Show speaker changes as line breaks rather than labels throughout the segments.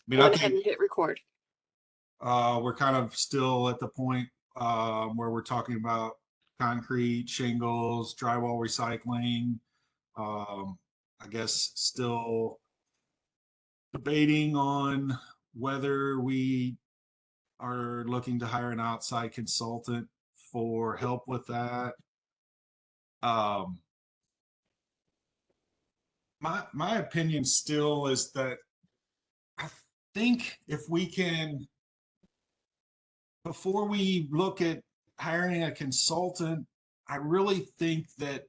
I mean,
Go
I
ahead
think
and hit record.
we're kind of still at the point where we're talking about concrete, shingles, drywall recycling. I guess still debating on whether we are looking to hire an outside consultant for help with that. Um, my opinion still is that I think if we can, before we look at hiring a consultant, I really think that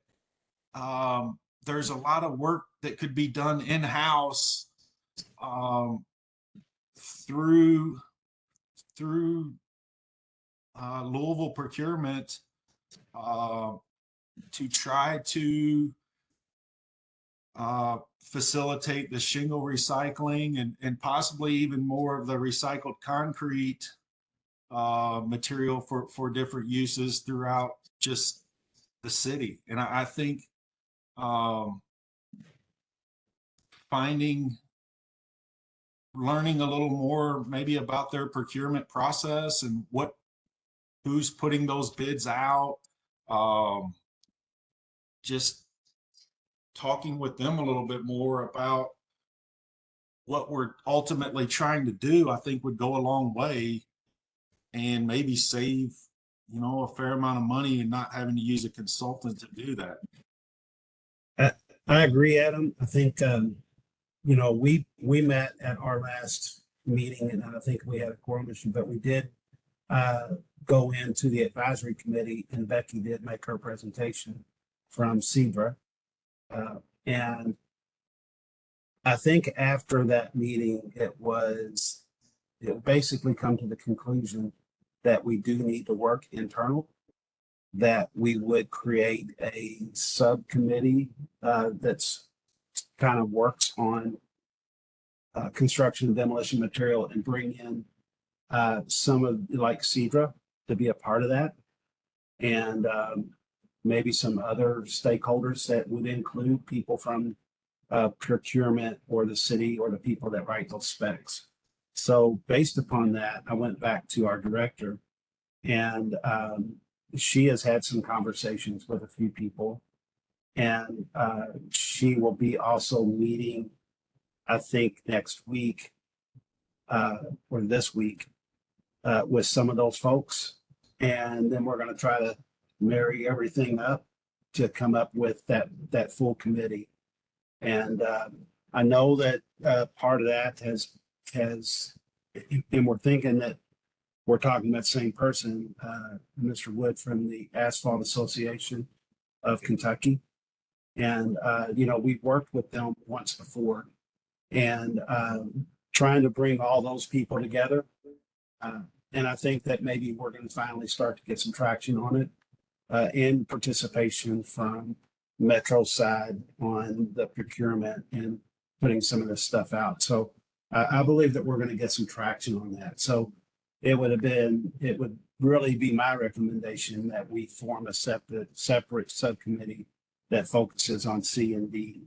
there's a lot of work that could be done in-house um, through through Louisville procurement uh, to try to facilitate the shingle recycling and possibly even more of the recycled concrete material for different uses throughout just the city. And I think um, finding, learning a little more maybe about their procurement process and who's putting those bids out, um, just talking with them a little bit more about what we're ultimately trying to do, I think would go a long way and maybe save, a fair amount of money and not having to use a consultant to do that.
I, I agree, Adam. I think we met at our last meeting, and I think we had a quorum issue, but we did uh, go into the advisory committee, and Becky did make her presentation from Zebra, and I think after that meeting, it basically come to the conclusion that we do need to work internal, that we would create a subcommittee that's kind of works on construction and demolition material and bring in some of like Cedra to be a part of that. And maybe some other stakeholders that would include people from procurement or the city or the people that write those specs. So based upon that, I went back to our director and she has had some conversations with a few people and she will be also meeting, I think next week or this week with some of those folks. And then we're going to try to marry everything up to come up with that full committee. And I know that part of that has, and we're thinking that we're talking about the same person, Mr. Wood from the Asphalt Association of Kentucky. And, we've worked with them once before and trying to bring all those people together. And I think that maybe we're going to finally start to get some traction on it in participation from Metro side on the procurement and putting some of this stuff out. So I believe that we're going to get some traction on that. So it would really be my recommendation that we form a separate subcommittee that focuses on C and D,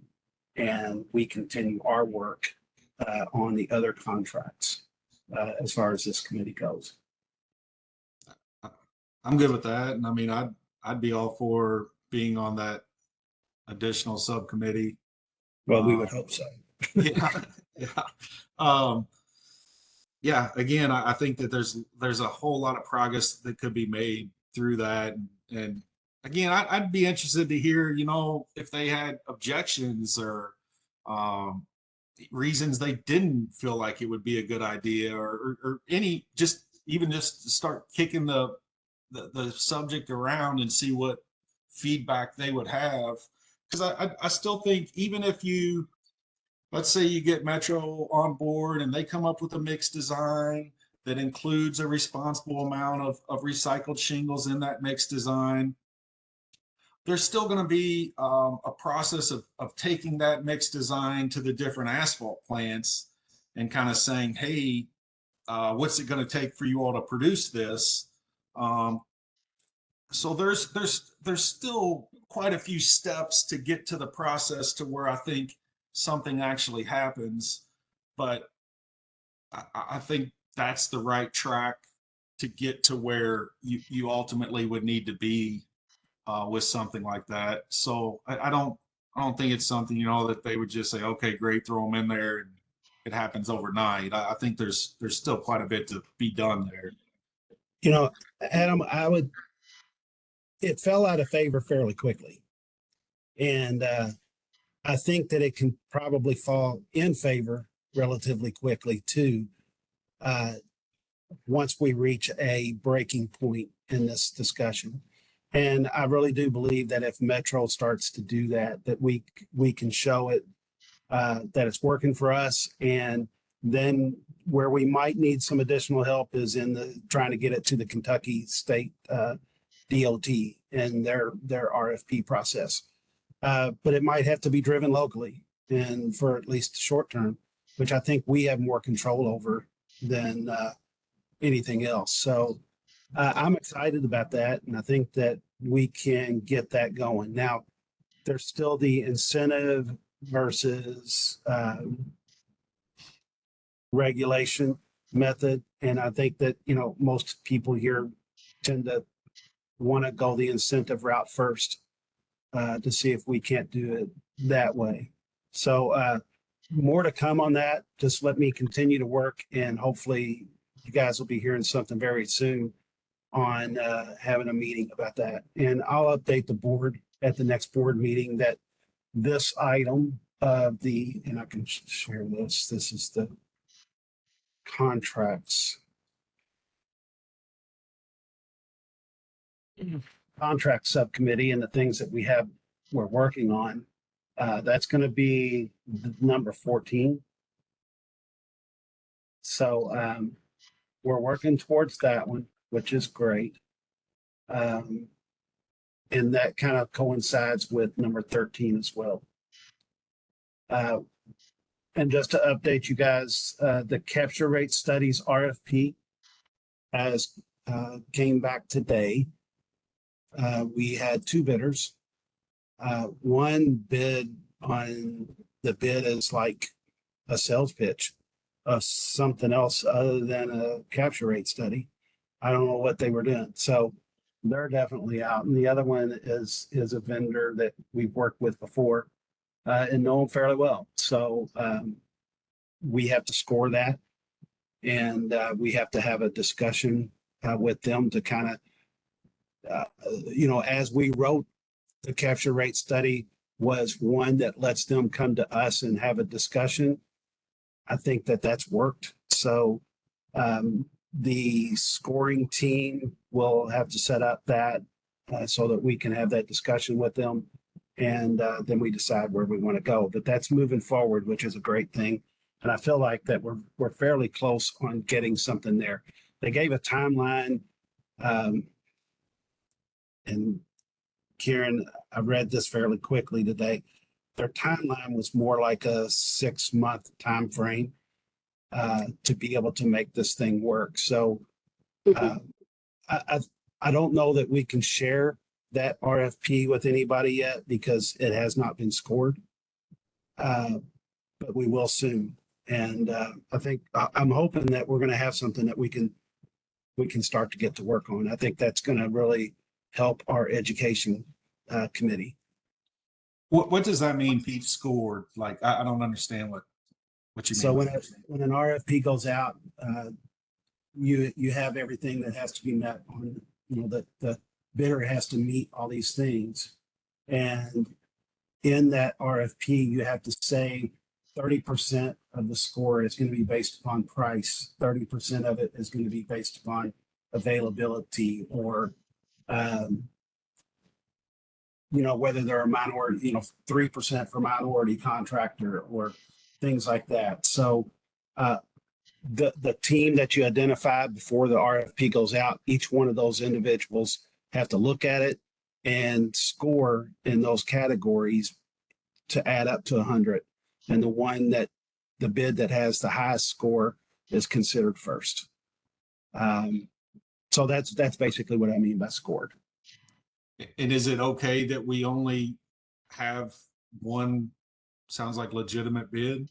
and we continue our work on the other contracts as far as this committee goes.
I'm good with that. And I mean, I'd be all for being on that additional subcommittee.
Well, we would hope so.
Yeah. Yeah. Um, yeah, again, I think that there's a whole lot of progress that could be made through that. And again, I'd be interested to hear, if they had objections or um, reasons they didn't feel like it would be a good idea or any, just even just to start kicking the subject around and see what feedback they would have. Because I still think even if let's say you get Metro on board and they come up with a mixed design that includes a responsible amount of recycled shingles in that mixed design, there's still going to be a process of taking that mixed design to the different asphalt plants and kind of saying, hey, what's it going to take for you all to produce this? So there's still quite a few steps to get to the process to where I think something actually happens. But I think that's the right track to get to where you ultimately would need to be with something like that. So I don't think it's something, you know, that they would just say, okay, great, throw them in there and it happens overnight. I think there's still quite a bit to be done there.
You know, Adam, it fell out of favor fairly quickly. And I think that it can probably fall in favor relatively quickly too, uh, once we reach a breaking point in this discussion. And I really do believe that if Metro starts to do that, that we can show it that it's working for us. And then where we might need some additional help is in the trying to get it to the Kentucky State DOT and their RFP process. But it might have to be driven locally and for at least the short term, which I think we have more control over than anything else. So I'm excited about that. And I think that we can get that going. Now, there's still the incentive versus regulation method. And I think that, you know, most people here tend to want to go the incentive route first to see if we can't do it that way. So more to come on that. Just let me continue to work and hopefully you guys will be hearing something very soon on having a meeting about that. And I'll update the board at the next board meeting that this item of the, and I can share this is the contracts. Contract subcommittee and the things that we're working on. That's going to be number 14. So we're working towards that one, which is great. And that kind of coincides with number 13 as well. And just to update you guys, the capture rate studies RFP has came back today. We had 2 bidders. One bid on the bid is like a sales pitch of something else other than a capture rate study. I don't know what they were doing. So they're definitely out. And the other one is a vendor that we've worked with before and know them fairly well. So we have to score that and we have to have a discussion with them to kind of, you know, as we wrote the capture rate study was one that lets them come to us and have a discussion. I think that that's worked. So the scoring team will have to set up that so that we can have that discussion with them. And then we decide where we want to go. But that's moving forward, which is a great thing. And I feel like that we're fairly close on getting something there. They gave a timeline. And Karen, I read this fairly quickly today. Their timeline was more like a 6-month time frame to be able to make this thing work. So I don't know that we can share that RFP with anybody yet because it has not been scored, but we will soon. And I think I'm hoping that we're going to have something that we can start to get to work on. I think that's going to really help our education committee.
What does that mean, Pete, scored? Like, I don't understand what you mean.
So when an RFP goes out, you have everything that has to be met on, you know, that the bidder has to meet all these things. And in that RFP, you have to say 30% of the score is going to be based upon price. 30% of it is going to be based upon availability or, you know, whether they're a minority, you know, 3% for minority contractor or things like that. So the team that you identify before the RFP goes out, each one of those individuals have to look at it and score in those categories to add up to 100. And the bid that has the highest score is considered first. So that's basically what I mean by scored.
And is it okay that we only have one, sounds like legitimate bid?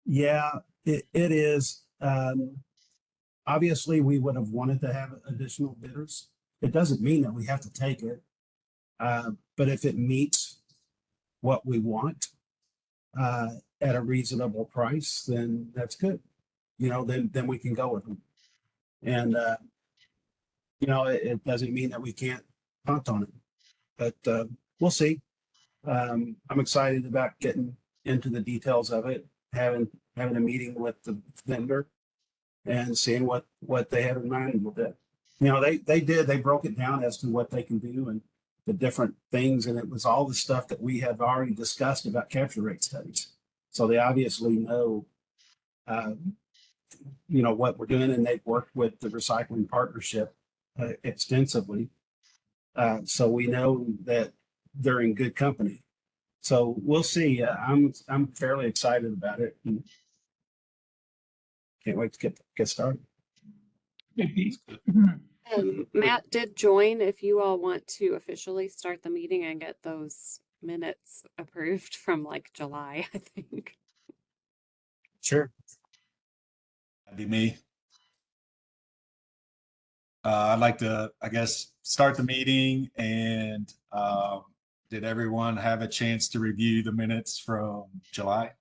Yeah, It is, obviously, we would have wanted to have additional bidders. It doesn't mean that we have to take it. But if it meets what we want, at a reasonable price, then that's good. You know, then we can go with them. And, you know, it doesn't mean that we can't punt on it, but, we'll see. I'm excited about getting into the details of it, having a meeting with the vendor and seeing what they have in mind with it. You know, they broke it down as to what they can do and the different things, and it was all the stuff that we have already discussed about capture rate studies. So they obviously know, you know, what we're doing, and they've worked with the recycling partnership extensively. So we know that they're in good company. So we'll see. I'm fairly excited about it. And can't wait to get started.
Matt did join if you all want to officially start the meeting and get those minutes approved from like July, I think.
Sure.
That'd be me. I'd like to, I guess, start the meeting, and did everyone have a chance to review the minutes from July?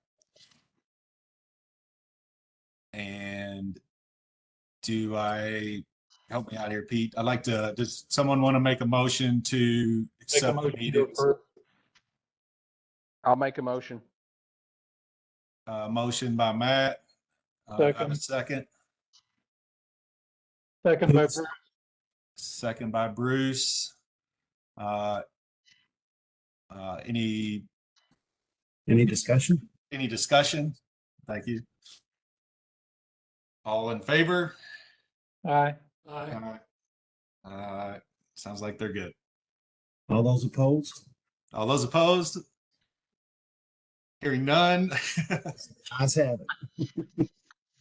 And help me out here, Pete? I'd like to, does someone want to make a motion to accept the meetings?
I'll make a motion.
Motion by Matt. Do I have a second?
Second by Bruce.
Second by Bruce. Any
discussion?
Any discussion? Thank you. All in favor?
Aye.
Sounds like they're good.
All those opposed?
All those opposed? Hearing none.
Ayes have it.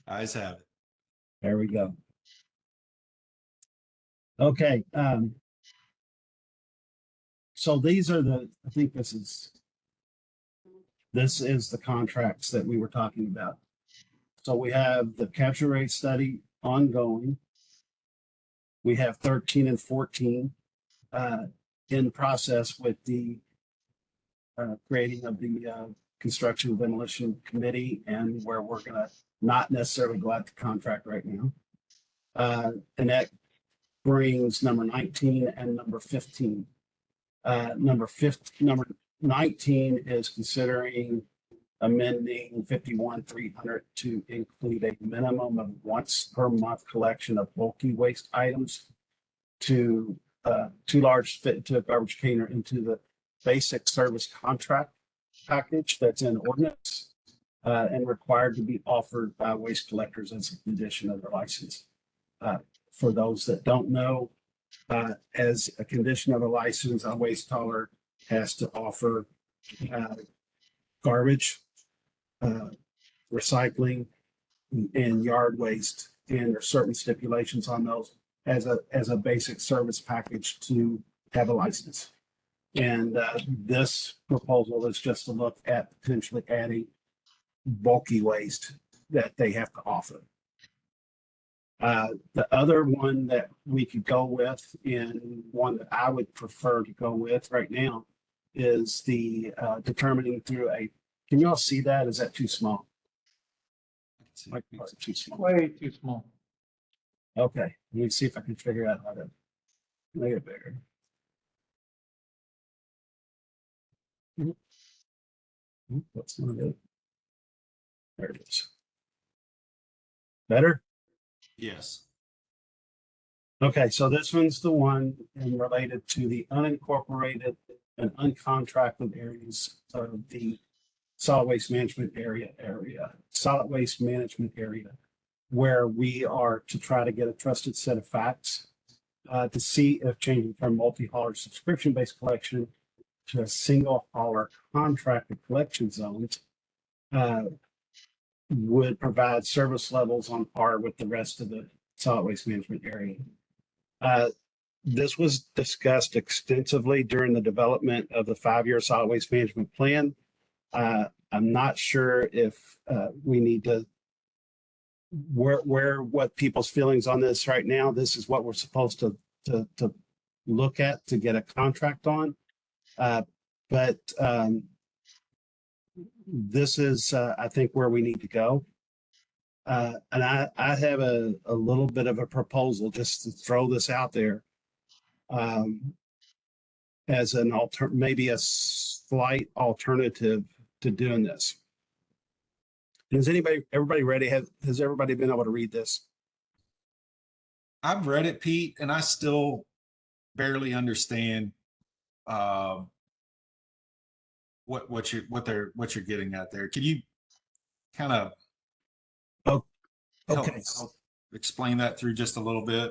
Ayes have it.
There we go. Okay, so these are I think this is the contracts that we were talking about. So we have the capture rate study ongoing. We have 13 and 14 in process with the creating of the construction demolition committee, and where we're gonna not necessarily go out to contract right now. And that brings number 19 and number 15. Number 19 is considering amending 51-300 to include a minimum of once per month collection of bulky waste items to too large fit into a garbage can or into the basic service contract package that's in ordinance and required to be offered by waste collectors as a condition of their license. For those that don't know, as a condition of a license, a waste hauler has to offer garbage, recycling, and yard waste. And there's certain stipulations on those as a basic service package to have a license. And this proposal is just to look at potentially adding bulky waste that they have to offer. The other one that we could go with, and one that I would prefer to go with right now, is the determining through can you all see that? Is that too small? Too small.
Way too small.
Okay, let me see if I can figure out how to make it bigger. That's not it. There it is. Better?
Yes.
Okay, so this one's the one related to the unincorporated and uncontracted areas of the solid waste management area, where we are to try to get a trusted set of facts to see if changing from multi-hauler subscription-based collection to a single hauler contracted collection zones would provide service levels on par with the rest of the solid waste management area. This was discussed extensively during the development of the 5-year solid waste management plan. I'm not sure if we need to what people's feelings on this right now. This is what we're supposed to look at to get a contract on. But this is, I think, where we need to go. And I have a little bit of a proposal just to throw this out there as an maybe a slight alternative to doing this. Is everybody ready? Has everybody been able to read this?
I've read it, Pete, and I still barely understand what you're getting at there. Can you kind of
Okay.
help explain that through just a little bit?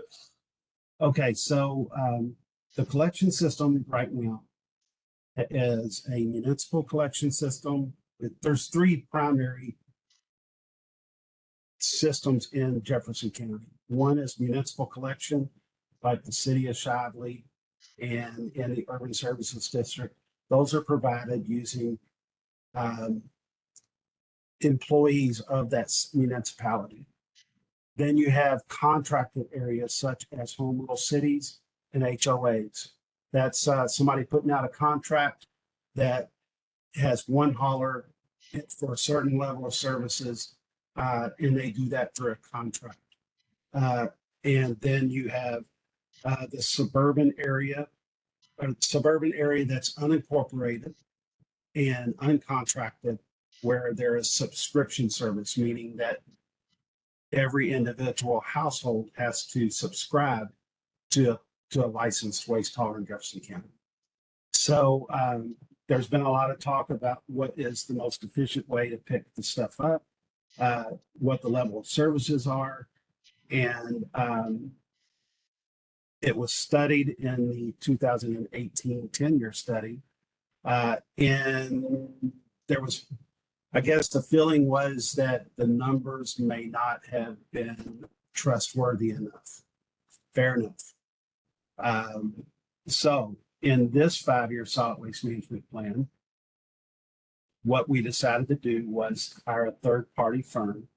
Okay, so the collection system right now is a municipal collection system. There's three primary systems in Jefferson County. One is municipal collection, like the city of Shively and in the Urban Services District. Those are provided using employees of that municipality. Then you have contracted areas such as home rule cities and HOAs. That's somebody putting out a contract that has one hauler for a certain level of services, and they do that through a contract. And then you have the suburban area that's unincorporated and uncontracted, where there is subscription service, meaning that every individual household has to subscribe to a licensed waste hauler in Jefferson County. So there's been a lot of talk about what is the most efficient way to pick the stuff up, what the level of services are, and it was studied in the 2018 10-year study, and there was, I guess the feeling was that the numbers may not have been trustworthy enough, fair enough. So in this 5-year solid waste management plan, what we decided to do was hire a third-party firm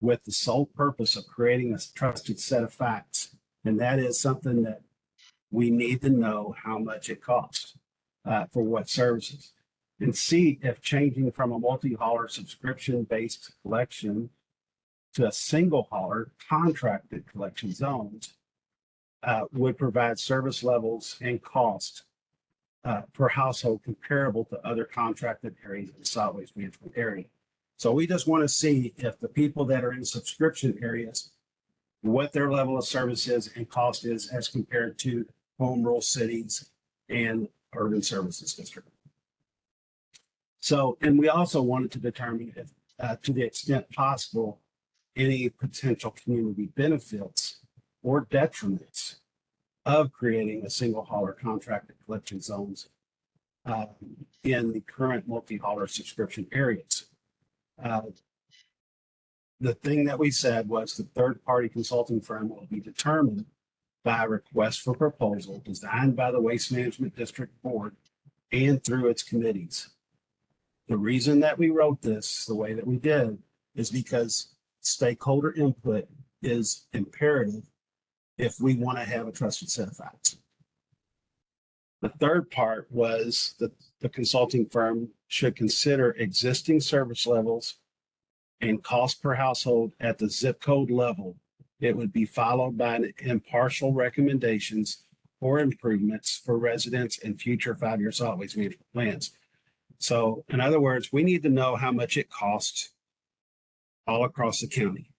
with the sole purpose of creating a trusted set of facts. And that is something that we need to know how much it costs for what services, and see if changing from a multi-hauler subscription-based collection to a single hauler contracted collection zones would provide service levels and cost per household comparable to other contracted areas in the solid waste management area. So we just want to see if the people that are in subscription areas, what their level of service is and cost is as compared to home rule cities and urban services district. So, and we also wanted to determine if, to the extent possible, any potential community benefits or detriments of creating a single hauler contracted collection zones in the current multi-hauler subscription areas. The thing that we said was the third-party consulting firm will be determined by a request for proposal designed by the Waste Management District Board and through its committees. The reason that we wrote this the way that we did is because stakeholder input is imperative if we want to have a trusted set of facts. The third part was that the consulting firm should consider existing service levels and cost per household at the zip code level. It would be followed by an impartial recommendations for improvements for residents in future 5-year solid waste management plans. So in other words, we need to know how much it costs all across the county.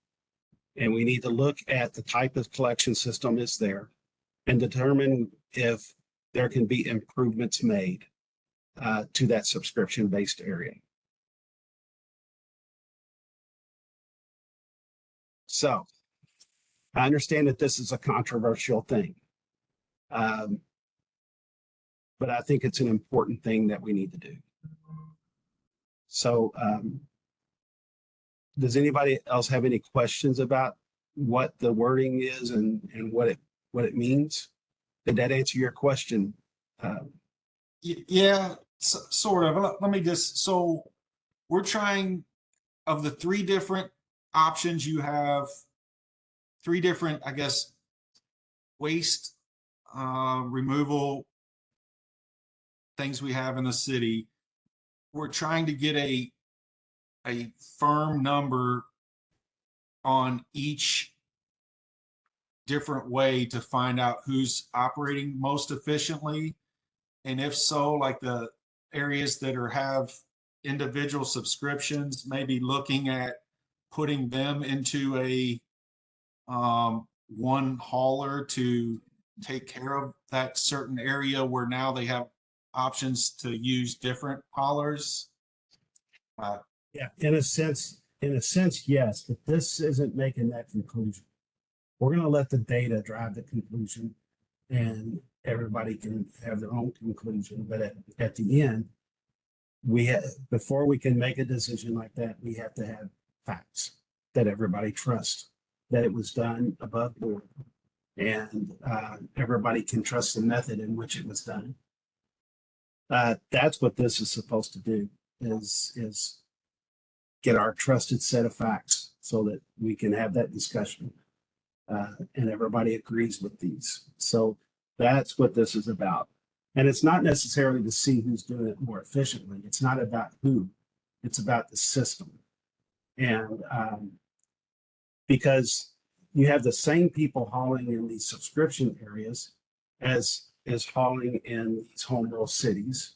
And we need to look at the type of collection system is there and determine if there can be improvements made to that subscription-based area. So I understand that this is a controversial thing, but I think it's an important thing that we need to do. So does anybody else have any questions about what the wording is and what it means? Did that answer your question?
Yeah, sort of. Let me just, so we're trying, of the 3 different options. You have three different, I guess, waste removal things we have in the city. We're trying to get a firm number on each different way to find out who's operating most efficiently. And if so, like the areas that have individual subscriptions, maybe looking at putting them into a one hauler to take care of that certain area where now they have options to use different haulers.
Yeah, in a sense, yes, but this isn't making that conclusion. We're gonna let the data drive the conclusion and everybody can have their own conclusion, but at the end, before we can make a decision like that, we have to have facts that everybody trusts, that it was done above board. And everybody can trust the method in which it was done. That's what this is supposed to do, is get our trusted set of facts so that we can have that discussion. And everybody agrees with these. So that's what this is about. And it's not necessarily to see who's doing it more efficiently. It's not about who, it's about the system. And because you have the same people hauling in these subscription areas as is hauling in these home rule cities.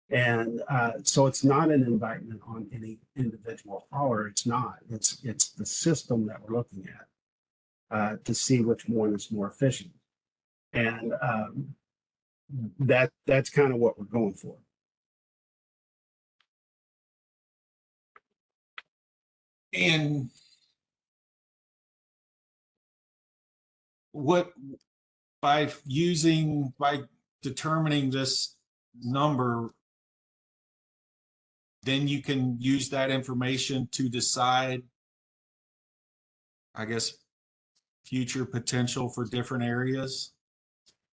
And so it's not an indictment on any individual hauler. It's not. It's the system that we're looking at to see which one is more efficient. And that's kind of what we're going for.
And what, by determining this number, then you can use that information to decide, I guess, future potential for different areas.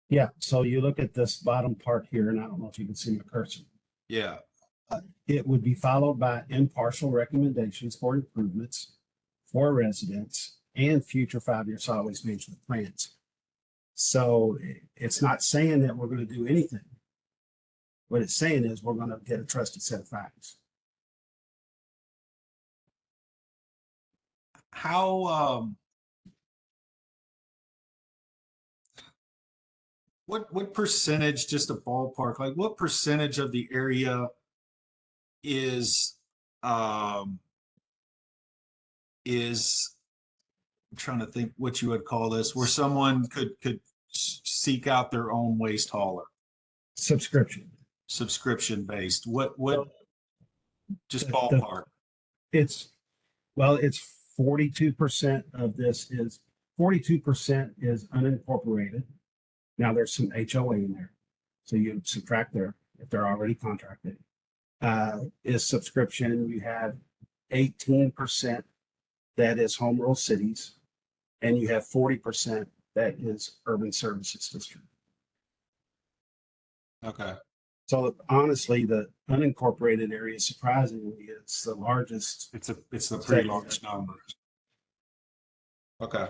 Yeah. So you look at this bottom part here, and I don't know if you can see my cursor.
Yeah.
It would be followed by impartial recommendations for improvements for residents and future 5-year solid waste management plans. So it's not saying that we're going to do anything. What it's saying is we're going to get a trusted set of facts.
How what percentage, just a ballpark, like what percentage of the area is I'm trying to think what you would call this, where someone could seek out their own waste hauler,
Subscription.
subscription based? What just
the-
ballpark?
It's 42% of this is 42% is unincorporated. Now there's some HOA in there. So you subtract there if they're already contracted. Is subscription, you have 18% that is home rule cities, and you have 40% that is urban services district.
Okay.
So honestly, the unincorporated area surprisingly is the largest.
It's a pretty large number. Okay.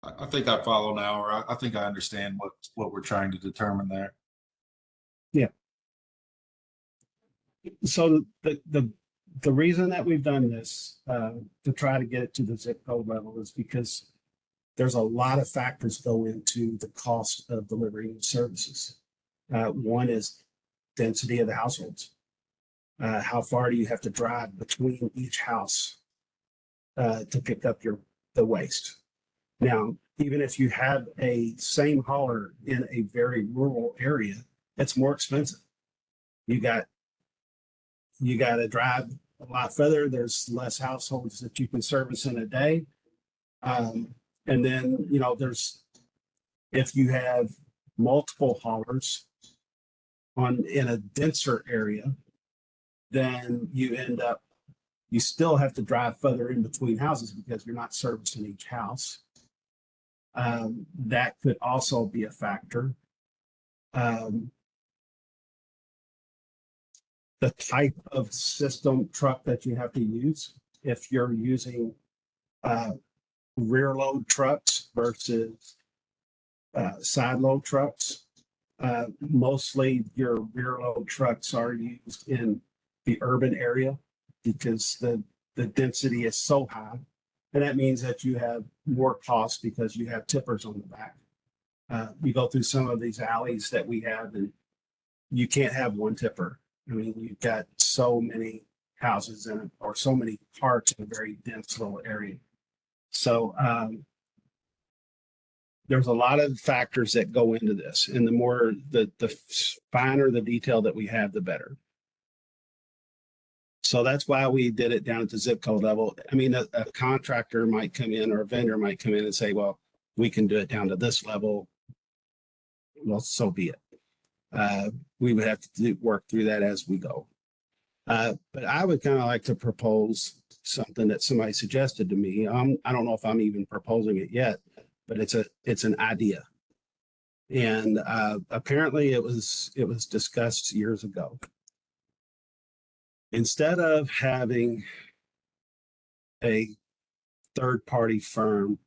I think I follow now, or I think I understand what we're trying to determine there.
So the reason that we've done this to try to get it to the zip code level is because there's a lot of factors go into the cost of delivering services. One is density of the households. How far do you have to drive between each house to pick up the waste? Now, even if you have a same hauler in a very rural area, it's more expensive. You got to drive a lot further. There's less households that you can service in a day. And then, if you have multiple haulers in a denser area, then you still have to drive further in between houses because you're not servicing each house. That could also be a factor. the type of system truck that you have to use. If you're using rear load trucks versus side load trucks, mostly your rear load trucks are used in the urban area because the density is so high. And that means that you have more cost because you have tippers on the back. You go through some of these alleys that we have and you can't have one tipper. I mean, you've got so many houses in it or so many parts in a very dense little area. So there's a lot of factors that go into this, and the more the finer the detail that we have, the better. So that's why we did it down at the zip code level. I mean, a contractor might come in or a vendor might come in and say, well, we can do it down to this level. Well, so be it. We would have to work through that as we go. But I would kind of like to propose something that somebody suggested to me. I don't know if I'm even proposing it yet, but it's an idea. And apparently it was discussed years ago. Instead of having a third-party firm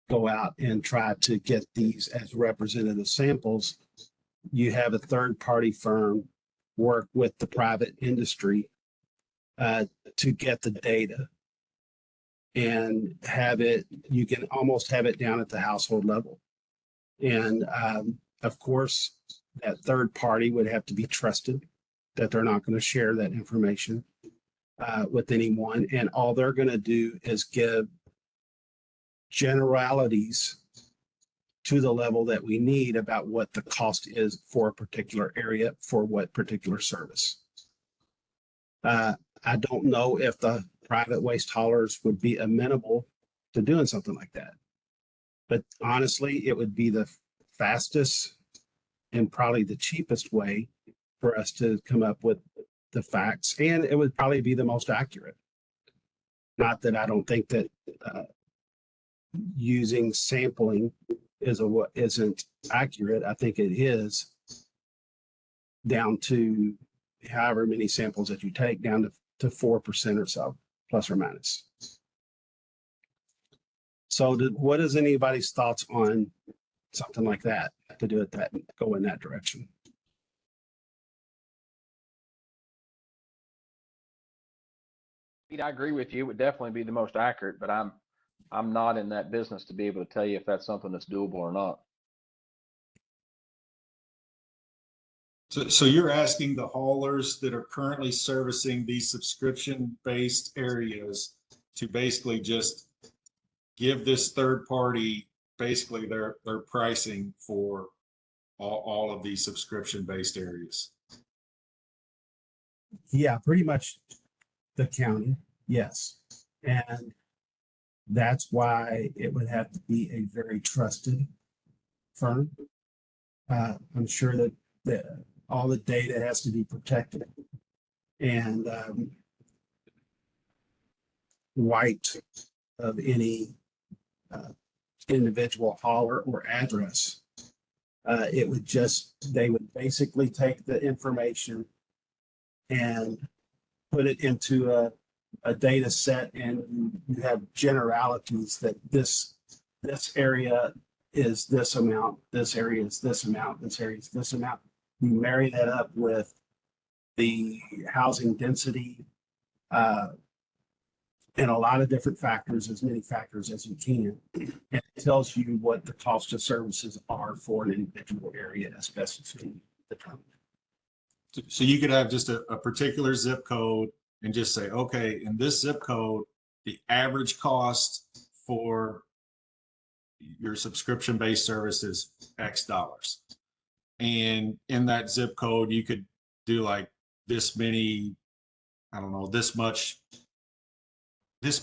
go out and try to get these as representative samples, you have a third-party firm work with the private industry to get the data and have it, you can almost have it down at the household level. And of course, that third party would have to be trusted, that they're not going to share that information with anyone. And all they're going to do is give generalities to the level that we need about what the cost is for a particular area for what particular service. I don't know if the private waste haulers would be amenable to doing something like that. But honestly, it would be the fastest and probably the cheapest way for us to come up with the facts. And it would probably be the most accurate. Not that I don't think that using sampling isn't accurate. I think it is, down to however many samples that you take, down to 4% or so, plus or minus. So what is anybody's thoughts on something like that, to do it go in that direction?
I agree with you. It would definitely be the most accurate, but I'm not in that business to be able to tell you if that's something that's doable or not.
So you're asking the haulers that are currently servicing these subscription-based areas to basically just give this third party basically their pricing for all of these subscription-based areas?
Yeah, pretty much the county, yes. And that's why it would have to be a very trusted firm. I'm sure that all the data has to be protected and wiped of any individual hauler or address. They would basically take the information and put it into a data set, and you have generalities that this area is this amount, this area is this amount, this area is this amount. You marry that up with the housing density and a lot of different factors, as many factors as you can. And it tells you what the cost of services are for an individual area as best as you determine.
So you could have just a particular zip code and just say, okay, in this zip code, the average cost for your subscription-based service is X dollars. And in that zip code, you could do like this many, I don't know, this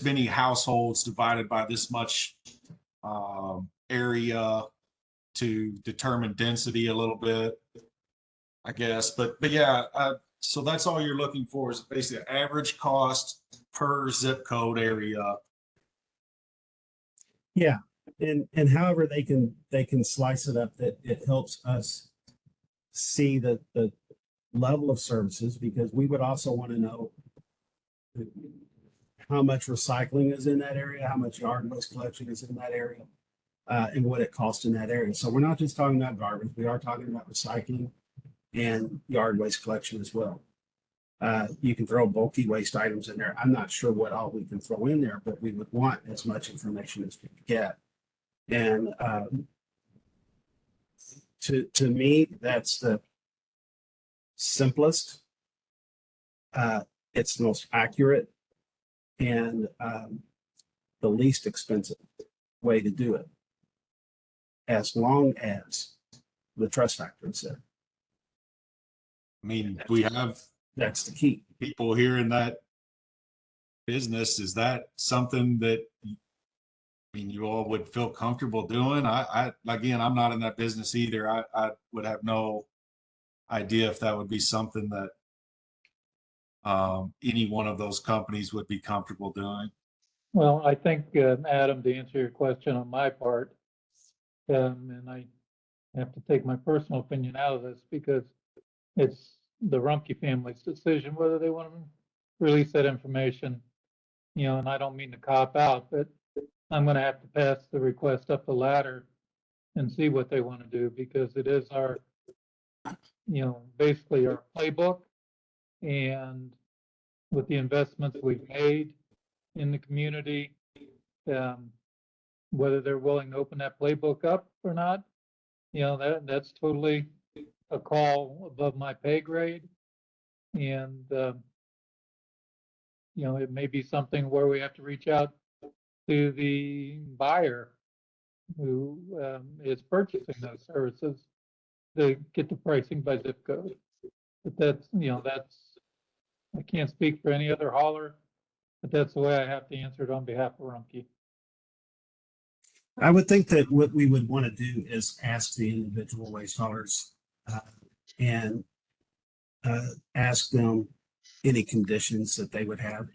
many households divided by this much area to determine density a little bit, I guess. But yeah, so that's all you're looking for is basically average cost per zip code area.
Yeah, and however they can slice it up, that it helps us see the level of services, because we would also want to know how much recycling is in that area, how much yard waste collection is in that area, and what it costs in that area. So we're not just talking about garbage, we are talking about recycling and yard waste collection as well. You can throw bulky waste items in there. I'm not sure what all we can throw in there, but we would want as much information as we could get. And to me, that's the simplest. It's the most accurate and the least expensive way to do it, as long as the trust factor is there.
I mean, we have
That's the key.
people here in that business. Is that something that, I mean, you all would feel comfortable doing? Again, I'm not in that business either. I would have no idea if that would be something that any one of those companies would be comfortable doing.
Well, I think, Adam, to answer your question on my part, and I have to take my personal opinion out of this because it's the Rumpke family's decision whether they want to release that information, and I don't mean to cop out, but I'm going to have to pass the request up the ladder and see what they want to do, because it is our, basically our playbook. And with the investments we've made in the community, whether they're willing to open that playbook up or not, that's totally a call above my pay grade. And, it may be something where we have to reach out to the buyer who is purchasing those services to get the pricing by zip code. But that's, I can't speak for any other hauler, but that's the way I have to answer it on behalf of Rumpke.
I would think that what we would want to do is ask the individual waste haulers and ask them any conditions that they would have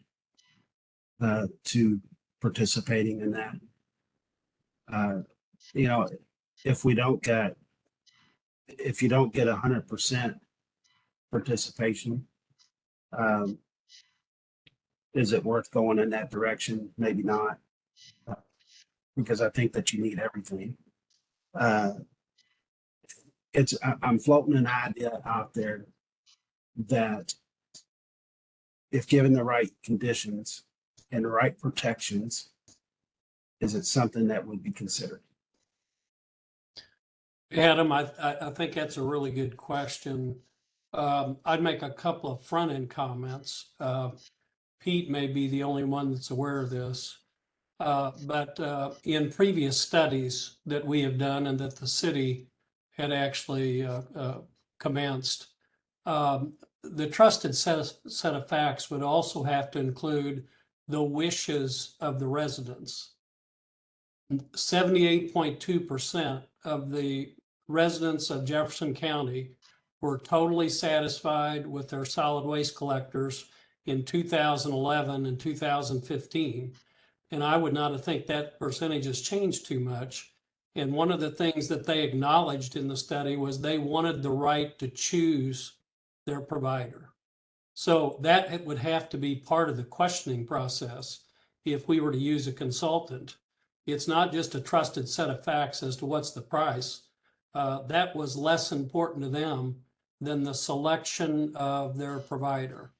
to participating in that. If you don't get 100% participation, is it worth going in that direction? Maybe not, because I think that you need everything. I'm floating an idea out there that if given the right conditions and the right protections, is it something that would be considered?
Adam, I think that's a really good question. I'd make a couple of front-end comments. Pete may be the only one that's aware of this. But in previous studies that we have done and that the city had actually commenced, the trusted set of facts would also have to include the wishes of the residents. 78.2% of the residents of Jefferson County were totally satisfied with their solid waste collectors in 2011 and 2015. And I would not think that percentage has changed too much. And one of the things that they acknowledged in the study was they wanted the right to choose their provider. So that would have to be part of the questioning process if we were to use a consultant. It's not just a trusted set of facts as to what's the price. That was less important to them than the selection of their provider.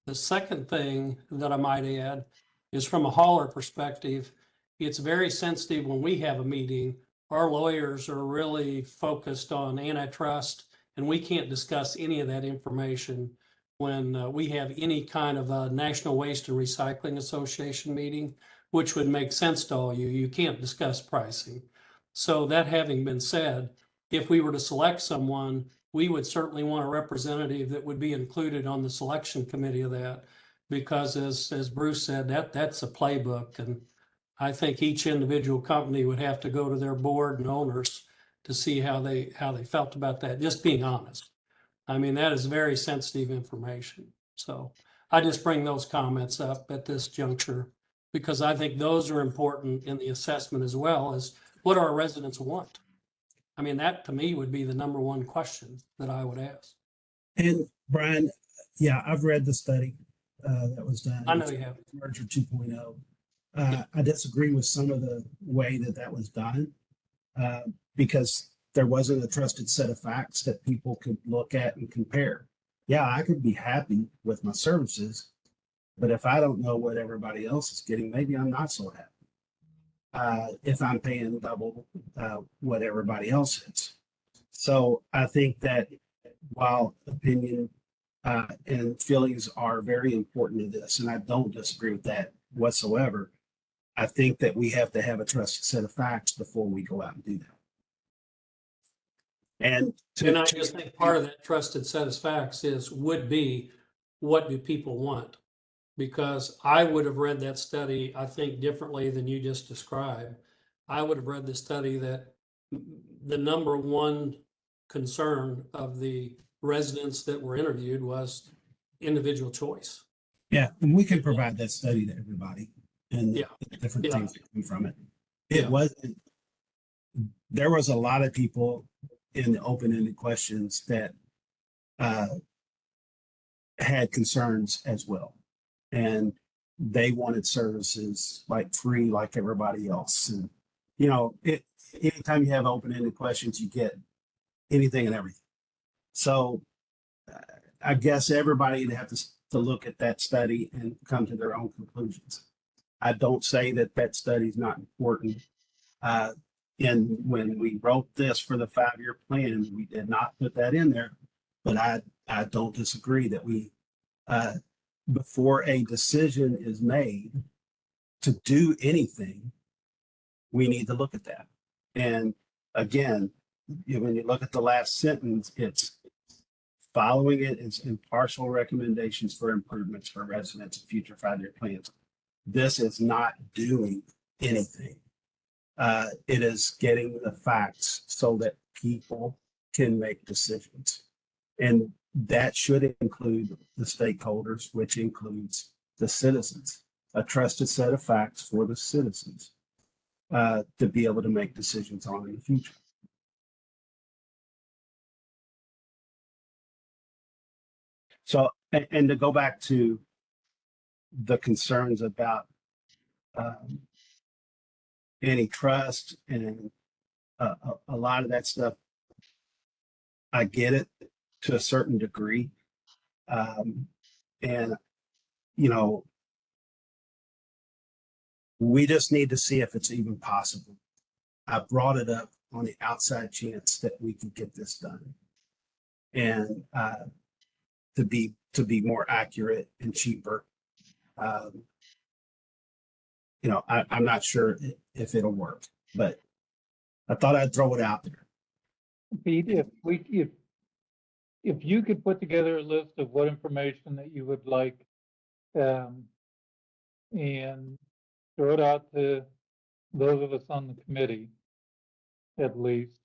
The second thing that I might add is from a hauler perspective, it's very sensitive when we have a meeting. Our lawyers are really focused on antitrust, and we can't discuss any of that information when we have any kind of a National Waste and Recycling Association meeting, which would make sense to all you. You can't discuss pricing. So that having been said, if we were to select someone, we would certainly want a representative that would be included on the selection committee of that, because as Bruce said, that's a playbook. And I think each individual company would have to go to their board and owners to see how they felt about that, just being honest. I mean, that is very sensitive information. So I just bring those comments up at this juncture because I think those are important in the assessment as well as what our residents want. I mean, that to me would be the number one question that I would ask.
And Brian, yeah, I've read the study that was done.
I know you have.
Merger 2.0. I disagree with some of the way that that was done because there wasn't a trusted set of facts that people could look at and compare. Yeah, I could be happy with my services, but if I don't know what everybody else is getting, maybe I'm not so happy. If I'm paying double what everybody else is. So I think that while opinion and feelings are very important to this, and I don't disagree with that whatsoever, I think that we have to have a trusted set of facts before we go out and do that. And
And I just think part of that trusted set of facts would be, what do people want? Because I would have read that study, I think, differently than you just described. I would have read the study that the number one concern of the residents that were interviewed was individual choice.
yeah, and we can provide that study to everybody and
Yeah.
the different
Yeah.
things that come from it. It
Yeah.
wasn't, there was a lot of people in the open-ended questions that had concerns as well. And they wanted services like free, like everybody else. And, you know, anytime you have open-ended questions, you get anything and everything. So I guess everybody would have to look at that study and come to their own conclusions. I don't say that that study is not important. And when we wrote this for the 5-year plan, we did not put that in there. But I don't disagree that we, before a decision is made to do anything, we need to look at that. And again, when you look at the last sentence, it's following it is impartial recommendations for improvements for residents of future 5-year plans. This is not doing anything. It is getting the facts so that people can make decisions. And that should include the stakeholders, which includes the citizens, a trusted set of facts for the citizens to be able to make decisions on in the future. So, and to go back to the concerns about antitrust and a lot of that stuff, I get it to a certain degree. And, you know, we just need to see if it's even possible. I brought it up on the outside chance that we could get this done. And to be more accurate and cheaper. You know, I'm not sure if it'll work, but I thought I'd throw it out there.
Pete, if you could put together a list of what information that you would like, and throw it out to those of us on the committee, at least,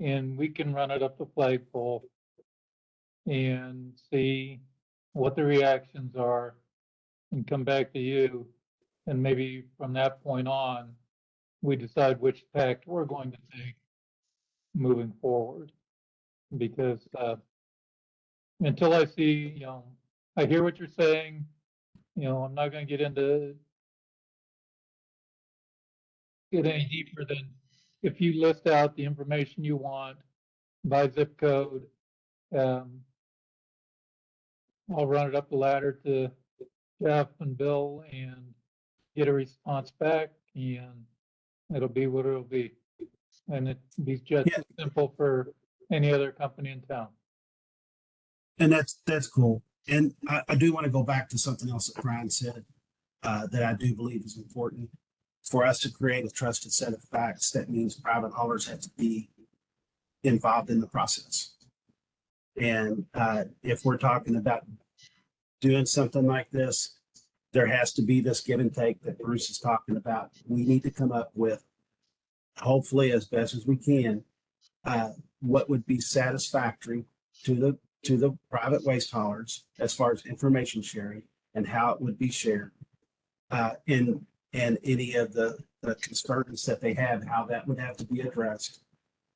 and we can run it up the flagpole and see what the reactions are and come back to you. And maybe from that point on, we decide which tact we're going to take moving forward. Because until I see, you know, I hear what you're saying, you know, I'm not going to get any deeper than if you list out the information you want by zip code. I'll run it up the ladder to Jeff and Bill and get a response back, and it'll be what it'll be. And it'd be just as simple for any other company in town.
And that's cool. And I do want to go back to something else that Brian said that I do believe is important. For us to create a trusted set of facts, that means private haulers have to be involved in the process. And if we're talking about doing something like this, there has to be this give and take that Bruce is talking about. We need to come up with, hopefully as best as we can, what would be satisfactory to the private waste haulers as far as information sharing and how it would be shared, and any of the concerns that they have, how that would have to be addressed.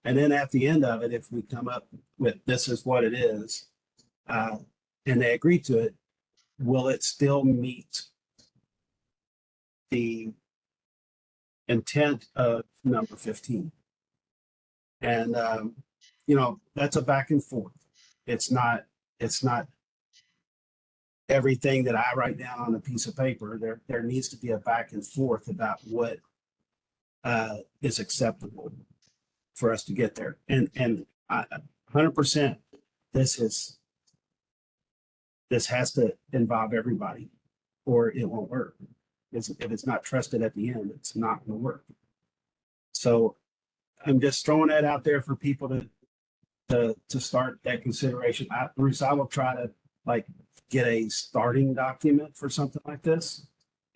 And then at the end of it, if we come up with this is what it is, and they agree to it, will it still meet the intent of number 15? And, that's a back and forth. It's not everything that I write down on a piece of paper. There needs to be a back and forth about what is acceptable for us to get there. And 100%, this has to involve everybody, or it won't work. If it's not trusted at the end, it's not going to work. So I'm just throwing that out there for people to start that consideration. Bruce, I will try to get a starting document for something like this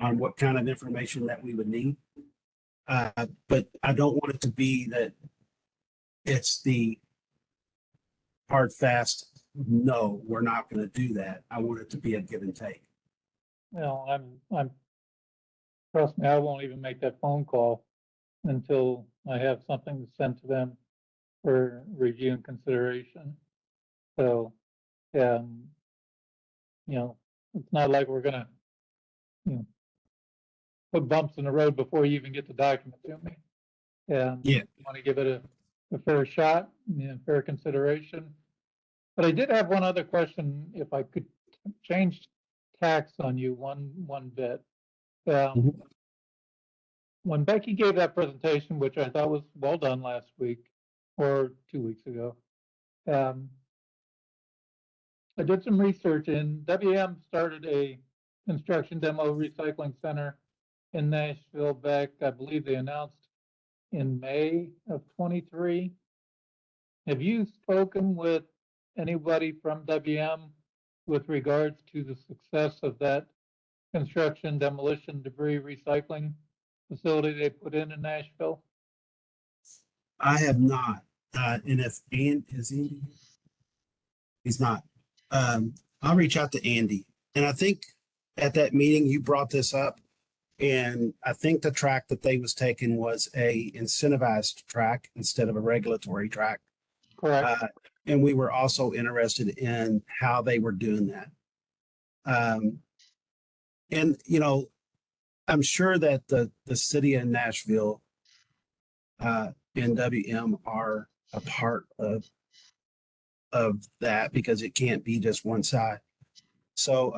on what kind of information that we would need. But I don't want it to be that it's the hard, fast, no, we're not going to do that. I want it to be a give and take.
Well, trust me, I won't even make that phone call until I have something to send to them for review and consideration. So, it's not like we're gonna, put bumps in the road before you even get the document to me.
Yeah.
Want to give it a fair shot and fair consideration. But I did have one other question, if I could change tax on you one bit. When Becky gave that presentation, which I thought was well done last week or 2 weeks ago, I did some research, and WM started a construction demo recycling center in Nashville back, I believe they announced in May of 23. Have you spoken with anybody from WM with regards to the success of that construction demolition debris recycling facility they put in Nashville?
I have not. And if is Andy? He's not. I'll reach out to Andy. And I think at that meeting you brought this up, and I think the track that they was taking was a incentivized track instead of a regulatory track.
Correct.
And we were also interested in how they were doing that. And I'm sure that the city of Nashville and WM are a part of that, because it can't be just one side. So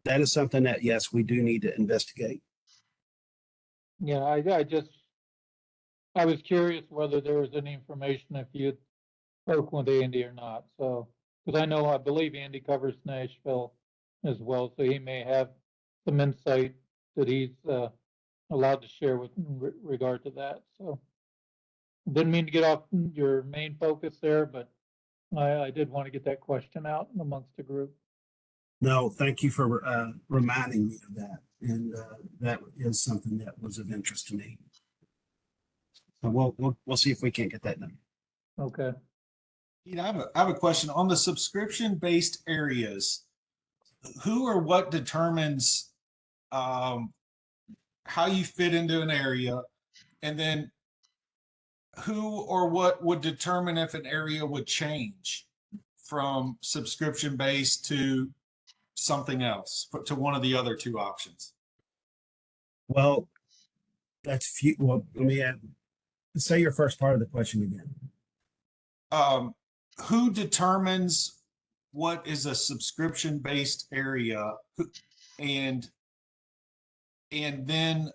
that is something that, yes, we do need to investigate.
Yeah, I was curious whether there was any information if you had spoken with Andy or not. So, because I believe Andy covers Nashville as well, so he may have some insight that he's allowed to share with regard to that. So, didn't mean to get off your main focus there, but I did want to get that question out amongst the group.
No, thank you for reminding me of that. And that is something that was of interest to me. So we'll see if we can't get that done.
Okay.
Pete, I have a question on the subscription-based areas. Who or what determines how you fit into an area, and then who or what would determine if an area would change from subscription-based to something else, to one of the other two options?
Well, well, let me say your first part of the question again.
Who determines what is a subscription-based area, and then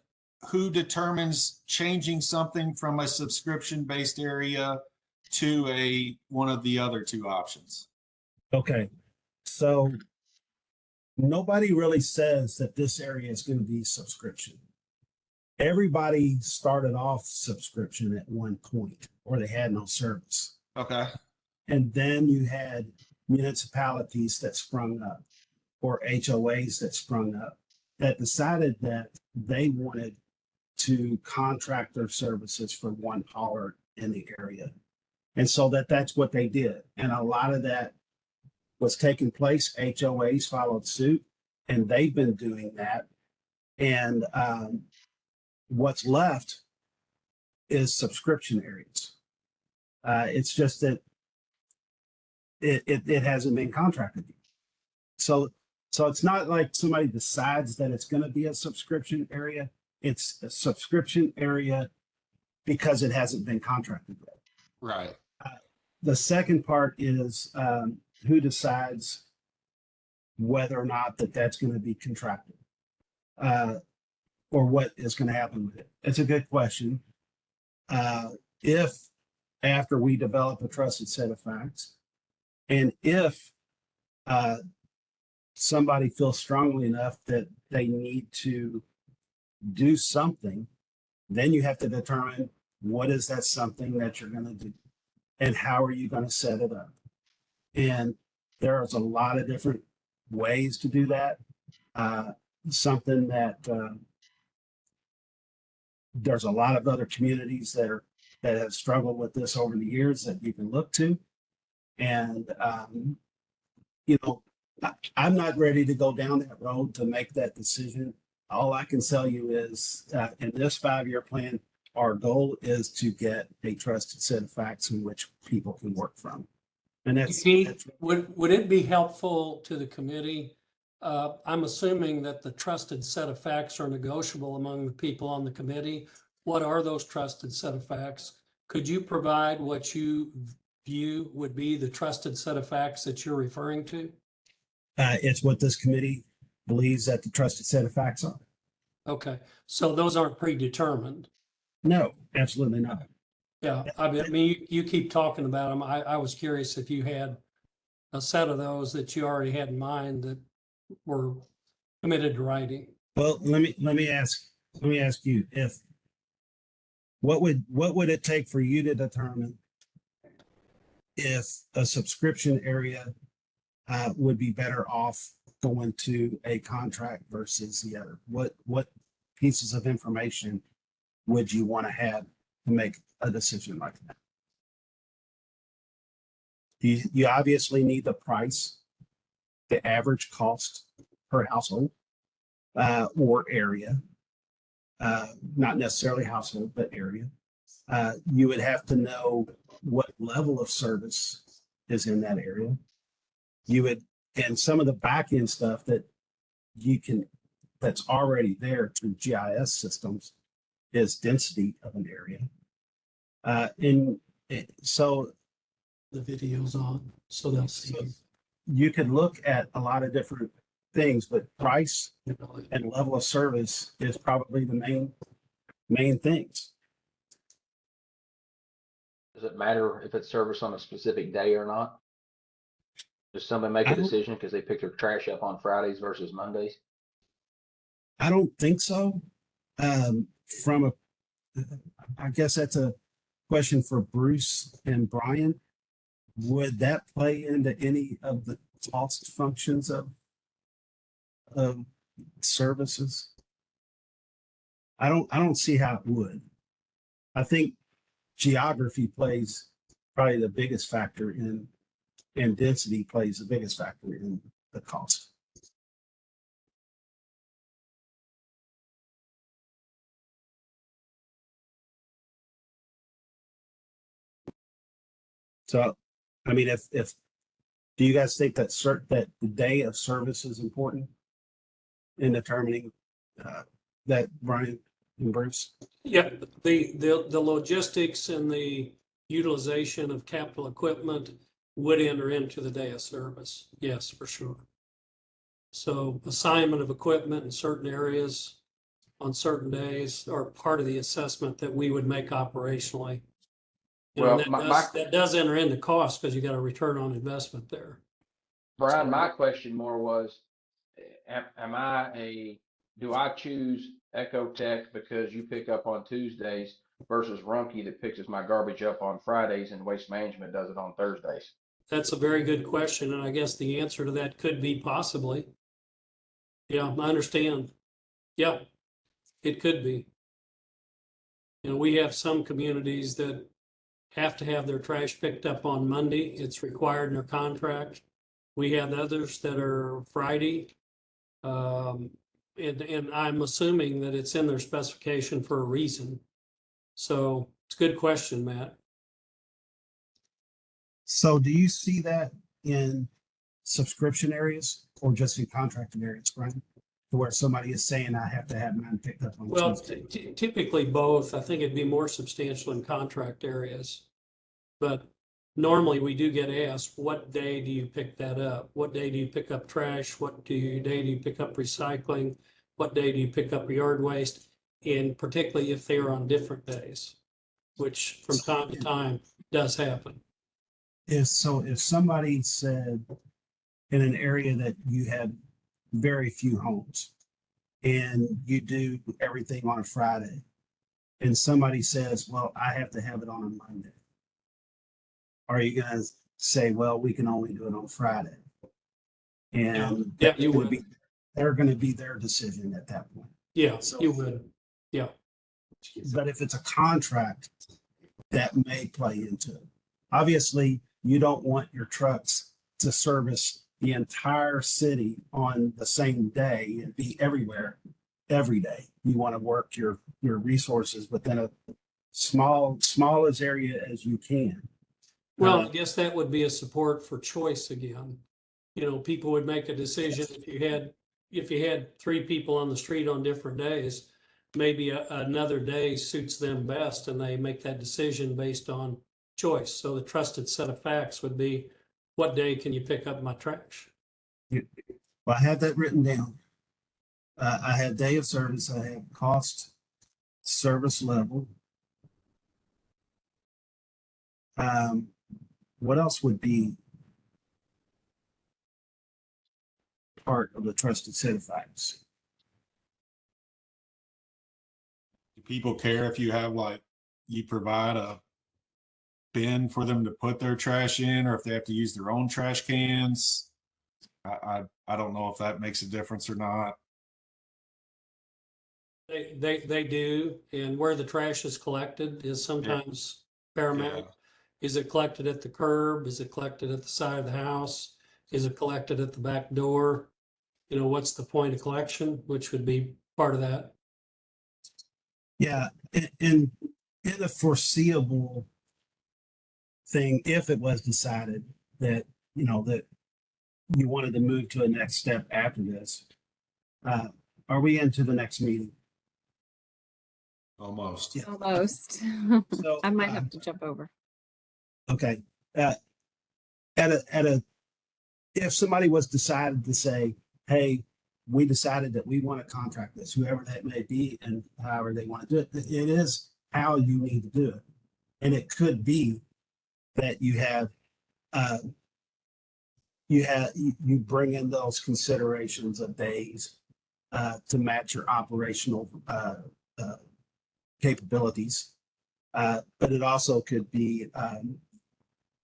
who determines changing something from a subscription-based area to one of the other two options?
Okay, so nobody really says that this area is going to be subscription. Everybody started off subscription at one point, or they had no service.
Okay.
And then you had municipalities that sprung up, or HOAs that sprung up, that decided that they wanted to contract their services for one hauler in the area. And so that's what they did. And a lot of that was taking place. HOAs followed suit, and they've been doing that. And what's left is subscription areas. It's just that it hasn't been contracted yet. So it's not like somebody decides that it's going to be a subscription area. It's a subscription area because it hasn't been contracted yet.
Right.
The second part is who decides whether or not that's going to be contracted, or what is going to happen with it. It's a good question. If after we develop a trusted set of facts, and if somebody feels strongly enough that they need to do something, then you have to determine what is that something that you're going to do and how are you going to set it up. And there's a lot of different ways to do that. Something that there's a lot of other communities that have struggled with this over the years that you can look to. And, I'm not ready to go down that road to make that decision. All I can tell you is in this 5-year plan, our goal is to get a trusted set of facts in which people can work from. And that's
Would it be helpful to the committee? I'm assuming that the trusted set of facts are negotiable among the people on the committee. What are those trusted set of facts? Could you provide what you view would be the trusted set of facts that you're referring to?
It's what this committee believes that the trusted set of facts are.
Okay, so those aren't predetermined.
No, absolutely not.
Yeah, I mean, you keep talking about them. I was curious if you had a set of those that you already had in mind that were committed to writing.
Well, let me ask you, if what would it take for you to determine if a subscription area would be better off going to a contract versus the other? What pieces of information would you want to have to make a decision like that? You obviously need the price, the average cost per household or area, not necessarily household, but area. You would have to know what level of service is in that area. And some of the back end stuff that's already there through GIS systems is density of an area. So
The video's on, so they'll see.
you could look at a lot of different things, but price and level of service is probably the main things.
Does it matter if it's service on a specific day or not? Does somebody make
I
a
don't-
decision because they pick their trash up on Fridays versus Mondays?
I don't think so. I guess that's a question for Bruce and Brian. Would that play into any of the cost functions of services? I don't see how it would. I think geography plays probably the biggest factor and density plays the biggest factor in the cost. So, I mean, if do you guys think that that the day of service is important in determining that, Brian and Bruce?
Yeah, the logistics and the utilization of capital equipment would enter into the day of service. Yes, for sure. So assignment of equipment in certain areas on certain days are part of the assessment that we would make operationally. You know,
Well,
that does enter into cost because you got a return on investment there.
Brian, my question more was, do I choose Ecotech because you pick up on Tuesdays versus Rumpke that picks my garbage up on Fridays and Waste Management does it on Thursdays?
That's a very good question, and I guess the answer to that could be possibly. Yeah, I understand. Yeah, it could be. You know, we have some communities that have to have their trash picked up on Monday. It's required in their contract. We have others that are Friday. And I'm assuming that it's in their specification for a reason. So it's a good question, Matt.
So do you see that in subscription areas or just in contracted areas, Brian? To where somebody is saying I have to have mine picked up on
Well,
Tuesday.
typically both. I think it'd be more substantial in contract areas. But normally we do get asked, what day do you pick that up? What day do you pick up trash? Day do you pick up recycling? What day do you pick up yard waste? And particularly if they are on different days, which from time to time does happen.
If somebody said in an area that you have very few homes and you do everything on a Friday, and somebody says, well, I have to have it on a Monday, are you gonna say, well, we can only do it on Friday? And
Yeah, you would.
they're gonna be their decision at that point.
Yeah,
So-
you would. Yeah.
But if it's a contract, that may play into it. Obviously, you don't want your trucks to service the entire city on the same day and be everywhere every day. You want to work your resources within a smallest area as you can.
Well, I guess that would be a support for choice again. You know, people would make a decision if you had 3 people on the street on different days, maybe another day suits them best and they make that decision based on choice. So the trusted set of facts would be, what day can you pick up my trash?
Well, I have that written down. I have day of service, I have cost, service level. What else would be part of the trusted set of facts?
Do people care if you have like, you provide a bin for them to put their trash in, or if they have to use their own trash cans? I don't know if that makes a difference or not.
They do, and where the trash is collected is sometimes paramount. Is it collected at the curb? Is it collected at the side of the house? Is it collected at the back door? You know, what's the point of collection, which would be part of that.
Yeah, in a foreseeable thing, if it was decided that, you know, that you wanted to move to a next step after this, are we into the next meeting?
Almost.
Yeah.
Almost.
So,
I might have to jump over.
okay. If somebody was decided to say, hey, we decided that we want to contract this, whoever that may be, and however they want to do it, it is how you need to do it. And it could be that you bring in those considerations of days to match your operational capabilities. But it also could be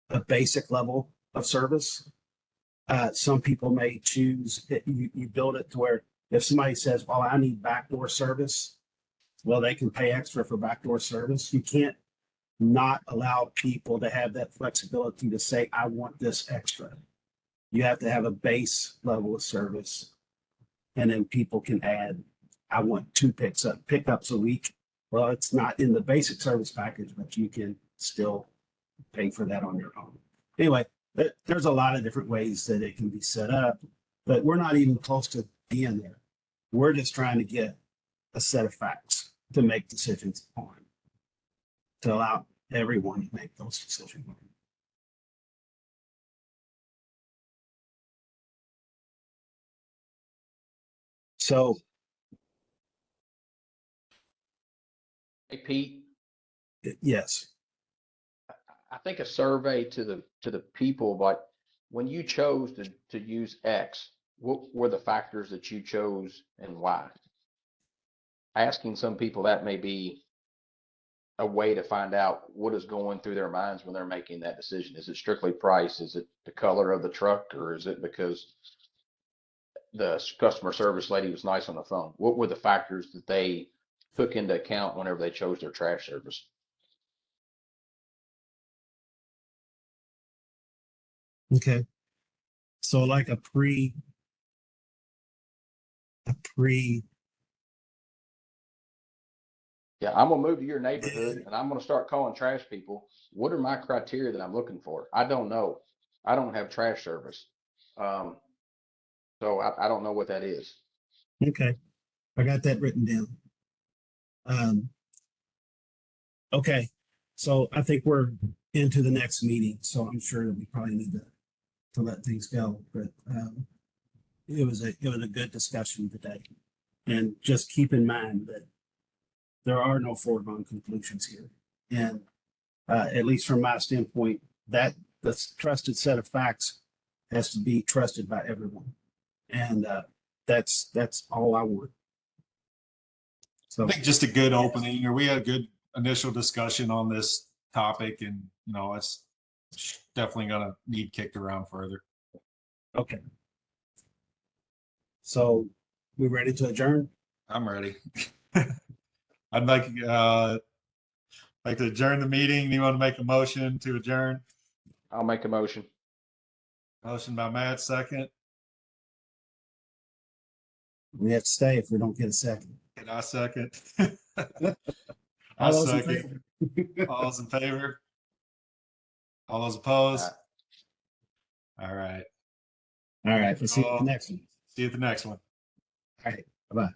a basic level of service. Some people may choose you build it to where if somebody says, well, I need backdoor service, well, they can pay extra for backdoor service. You can't not allow people to have that flexibility to say, I want this extra. You have to have a base level of service. And then people can add, I want 2 pickups a week. Well, it's not in the basic service package, but you can still pay for that on your own. Anyway, there's a lot of different ways that it can be set up, but we're not even close to being there. We're just trying to get a set of facts to make decisions on, to allow everyone to make those decisions. So,
Hey, Pete,
yes,
I think a survey to the people, like when you chose to use X, what were the factors that you chose and why? Asking some people that may be a way to find out what is going through their minds when they're making that decision. Is it strictly price? Is it the color of the truck, or is it because the customer service lady was nice on the phone? What were the factors that they took into account whenever they chose their trash service?
okay. So like a pre
Yeah, I'm gonna move to your neighborhood and I'm gonna start calling trash people. What are my criteria that I'm looking for? I don't know. I don't have trash service. So I don't know what that is.
Okay, I got that written down. Okay, so I think we're into the next meeting, so I'm sure that we probably need to let things go, but it was a good discussion today. And just keep in mind that there are no foregone conclusions here. And at least from my standpoint, that the trusted set of facts has to be trusted by everyone. And that's all I want. So
I think just a good opening, or we had a good initial discussion on this topic, and it's definitely gonna need kicked around further.
okay. So we ready to adjourn?
I'm ready. I'd like to adjourn the meeting. You want to make a motion to adjourn?
I'll make a motion.
Motion by Matt, second.
We have to stay if we don't get a second.
And I second.
All
I'll
those in
second.
favor?
All those in favor? All those opposed? All right.
All right, we'll see you at the next one.
See you at the next one.
All right, bye-bye.